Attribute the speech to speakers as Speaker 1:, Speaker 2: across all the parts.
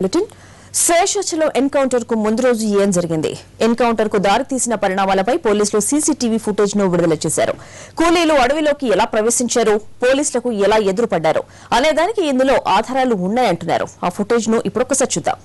Speaker 1: Seshachalam encounter కు ముందు రోజు ఏం జరిగింది? ఎన్కౌంటర్ కు దారి తీసిన పరిణామాలపై పోలీసులు సీసీటీవీ ఫుటేజ్ ను విడుదల చేశారు. కూలీలు అడవిలోకి ఎలా ప్రవేశించారు, పోలీసులకు ఎలా ఎదురుపడ్డారు అనే దానికి ఇందులో ఆధారాలు ఉన్నాయంటున్నారు. ఆ ఫుటేజ్ ను ఇప్పుడొకసారి చూద్దాం.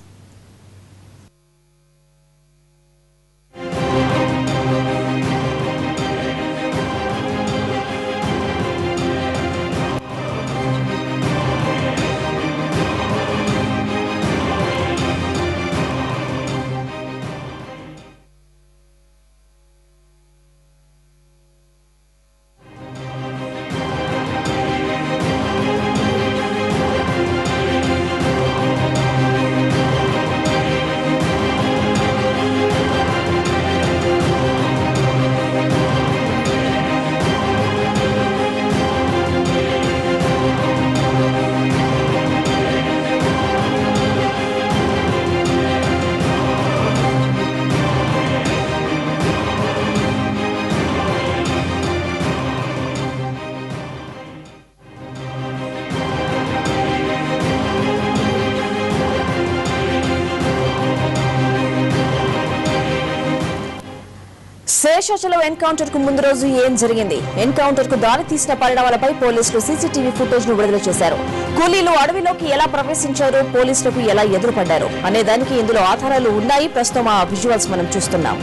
Speaker 1: శేషాచలం ఎన్కౌంటర్ కు ముందు రోజు ఏం జరిగింది? ఎన్కౌంటర్ కు దారి తీసిన పరిణామాలపై పోలీసులు సీసీటీవీ ఫుటేజ్ ను విడుదల చేశారు. కూలీలు అడవిలోకి ఎలా ప్రవేశించారు, పోలీసులకు ఎలా ఎదురుపడ్డారు అనే దానికి ఇందులో ఆధారాలు ఉన్నాయి. ప్రస్తుతం ఆ విజువల్స్ మనం చూస్తున్నాం.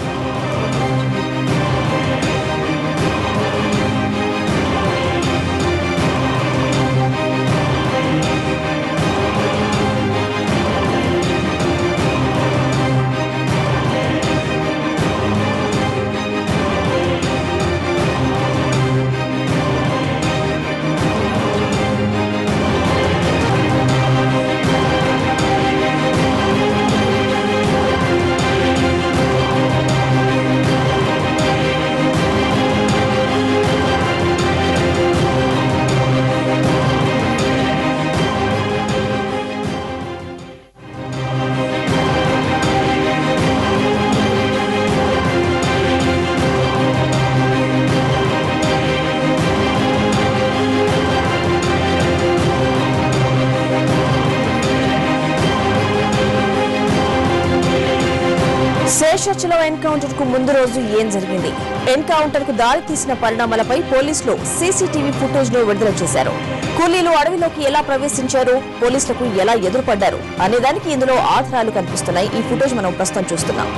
Speaker 1: శేషాచలం ఎన్కౌంటర్ కు ముందు రోజు ఏం జరిగింది? ఎన్కౌంటర్ కు దారి తీసిన పరిణామాలపై పోలీసులు సీసీటీవీ ఫుటేజ్ ను విడుదల చేశారు. కూలీలు అడవిలోకి ఎలా ప్రవేశించారు, పోలీసులకు ఎలా ఎదురుపడ్డారు అనే దానికి ఇందులో ఆధారాలు కనిపిస్తున్నాయి. ఈ ఫుటేజ్ మనం ప్రస్తుతం చూస్తున్నాం.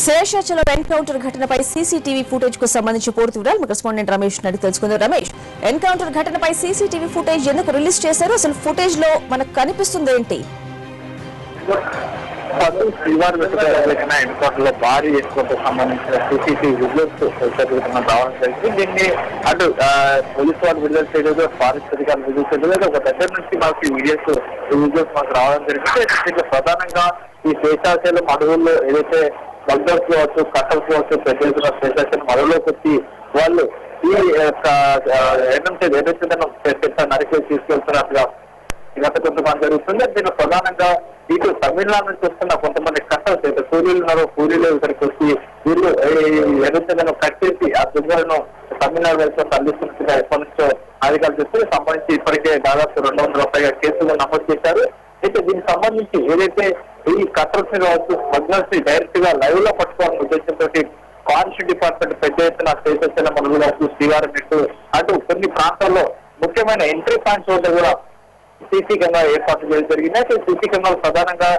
Speaker 1: శేషాచలం ఎన్కౌంటర్ ఘటనపై సీసీటీవీ ఫుటేజ్ కు సంబంధించి పూర్తి వివరాలు కరెస్పాండెంట్ రమేష్ అడిగి తెలుసుకుందాం. రమేష్, ఎన్కౌంటర్ ఘటనపై సీసీటీవీ ఫుటేజ్ ఎందుకు రిలీజ్ చేశారు? అసలు ఫుటేజ్ లో మనకు కనిపిస్తుంది ఏంటి?
Speaker 2: ఎన్కౌంటర్ లో భారీ ఎన్కౌంటర్ సంబంధించిన సీసీటీవీ విజువల్స్ రావడం జరిగింది. దీన్ని అటు పోలీసు వాళ్ళు విడుదల చేయలేదు, ఫారెస్ట్ అధికారులు విడుదల చేయలేదు. ఒక దగ్గర నుంచి మాకు ఈ విజువల్స్ మాకు రావడం జరిగింది. దీంట్లో ప్రధానంగా ఈ శేషాచలం అడవుల్లో ఏదైతే బల్దర్స్ కావచ్చు, కట్టల్స్ కావచ్చు, పెద్ద ఎత్తున శేషాచలం అడవులోకి వచ్చి వాళ్ళు ఈ ఏదైతే నరికేసి తీసుకెళ్తున్నట్టుగా గత కొంతమంది జరుగుతుంది. దీంట్లో ప్రధానంగా ఇటు తమిళనాడు నుంచి వస్తున్న కొంతమంది కట్టల్స్ అయితే కూలీలు ఉన్నారో, కూలీలు ఇక్కడికి వచ్చి వీళ్ళు ఏదైతే కట్టేసి ఆ దుర్గలను తమిళనాడు వైపు అందిస్తున్నట్టుగా ఎప్పటి నుంచో అధికారులు చెప్తే సంబంధించి ఇప్పటికే దాదాపు 200 పైగా కేసులు నమోదు చేశారు. అయితే దీనికి సంబంధించి ఏదైతే ఈ కట్టర్స్ కావచ్చు, స్మగ్లర్స్ డైరెక్ట్ గా లైవ్ లో పట్టుకోవాలని ఉద్దేశంతో ఫారెస్ట్ డిపార్ట్మెంట్ పెద్ద ఎత్తున శేషాచలం అడవులు కావచ్చు, శ్రీవారం నెట్టు అటు కొన్ని ప్రాంతాల్లో ముఖ్యమైన ఎంట్రీ పాయింట్స్ వద్ద కూడా సీసీ కెమెరా ఏర్పాటు చేయడం జరిగింది. అయితే సీసీ కెమెరాలు ప్రధానంగా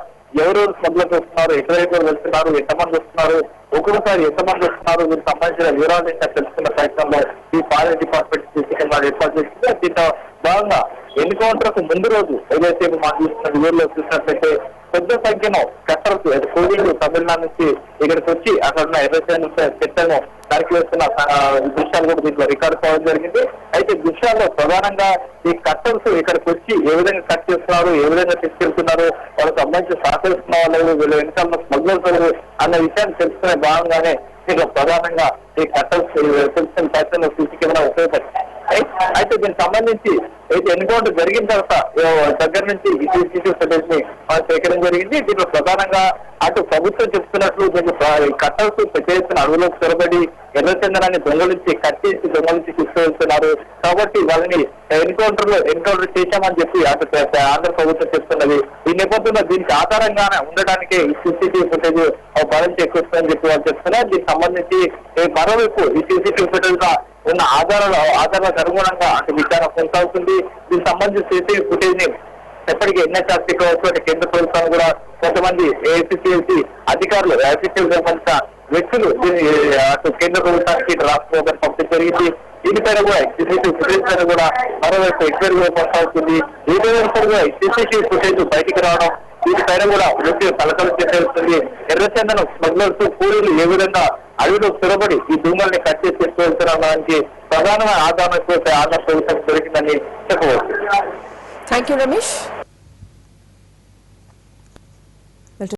Speaker 2: ఎవరెవరు స్మగ్లర్స్ వస్తున్నారు, ఎటువైపు వెళ్తున్నారు, ఎంతమంది వస్తున్నారు, ఒక్కొక్కసారి ఎంతమంది వస్తున్నారు, దీనికి సంబంధించిన వివరాలు ఇంకా తెలుసుకున్న ప్రయత్నంలో ఈ ఫారెస్ట్ డిపార్ట్మెంట్ సీసీ కెమెరాలు ఏర్పాటు చేసింది. దీంట్లో భాగంగా ఎన్కౌంటర్ కు ముందు రోజు ఏదైతే మాకు చూస్తున్న వీడియోలో చూసినట్లయితే పెద్ద సంఖ్యలో కట్టర్స్ కూలీలు తమిళనాడు నుంచి ఇక్కడికి వచ్చి అక్కడ ఉన్న ఎర్రచంద్ర చెట్లను నరికి వేస్తున్న దృశ్యాలు కూడా దీంట్లో రికార్డు కావడం జరిగింది. అయితే దృశ్యాల్లో ప్రధానంగా ఈ కట్టర్స్ ఇక్కడికి వచ్చి ఏ విధంగా కట్ చేస్తున్నారు, ఏ విధంగా తీసుకెళ్తున్నారు, వాళ్ళకి సంబంధించి సహకరిస్తున్న వాళ్ళు, వీళ్ళ వెనకాల స్మగ్లర్స్ అన్న విషయాన్ని తెలుసుకునే భాగంగానే దీంట్లో ప్రధానంగా ఈ కట్టర్స్ తెలుసుకున్న ప్రయత్నంలో సీసీ కెమెరా ఉపయోగపడుతుంది. అయితే దీనికి సంబంధించి అయితే ఎన్కౌంటర్ జరిగిన తర్వాత దగ్గర నుంచి ఈ సీసీటీవీ ఫుటేజ్ ని సేకరణ జరిగింది. దీంట్లో ప్రధానంగా అటు ప్రభుత్వం చెప్తున్నట్లు కట్టర్స్ చేస్తున్న అడవులకు చొరబడి ఎర్రచందనాన్ని కట్టేసి దొంగలించి తీసుకువెళ్తున్నారు. కాబట్టి వాళ్ళని ఎన్కౌంటర్ చేశామని చెప్పి అటు ఆంధ్ర ప్రభుత్వం చెప్తున్నది. ఈ నేపథ్యంలో దీనికి ఆధారంగానే ఉండడానికి ఈ సీసీటీవీ ఫుటేజ్ బలం చేకూరుస్తుందని చెప్పి వాళ్ళు చెప్తున్నారు. దీనికి సంబంధించి మరోవైపు ఈ సీసీటీవీ ఫుటేజ్ లో ఉన్న ఆధారాలకు అనుగుణంగా అటు విచారణ కొనసాగుతుంది. దీనికి సంబంధించి సీసీటీవీ ఫుటేజ్ ని ఎప్పటికీ ఎన్హెచ్ఆర్సీ కావచ్చు, కేంద్ర ప్రభుత్వం కూడా కొంతమంది ఏఐసీసీ అధికారులు ఏఐసీసీకి సంబంధించిన వ్యక్తులు దీన్ని అటు కేంద్ర ప్రభుత్వానికి ఇటు రాష్ట్ర ప్రభుత్వానికి పంపించడం జరిగింది. దీనిపైన కూడా సీసీటీవీ ఫుటేజ్ పైన కూడా మరోవైపు ఎంక్వైరీ కొనసాగుతుంది. ఈ కూడా సీసీటీవీ ఫుటేజ్ బయటికి రావడం, దీనిపైన కూడా వ్యక్తి తలకలు చేస్తుంది. ఎర్రచందనం స్మగ్లర్స్ కూలీలు ఏ విధంగా అడవిలో స్థిరపడి ఈ దూమల్ని కట్ చేసి తీసుకువెళ్తున్నానికి ప్రధానమైన ఆధారం ఆంధ్ర ప్రభుత్వం దొరికిందని చెప్పవచ్చు.
Speaker 1: Thank you Ramesh.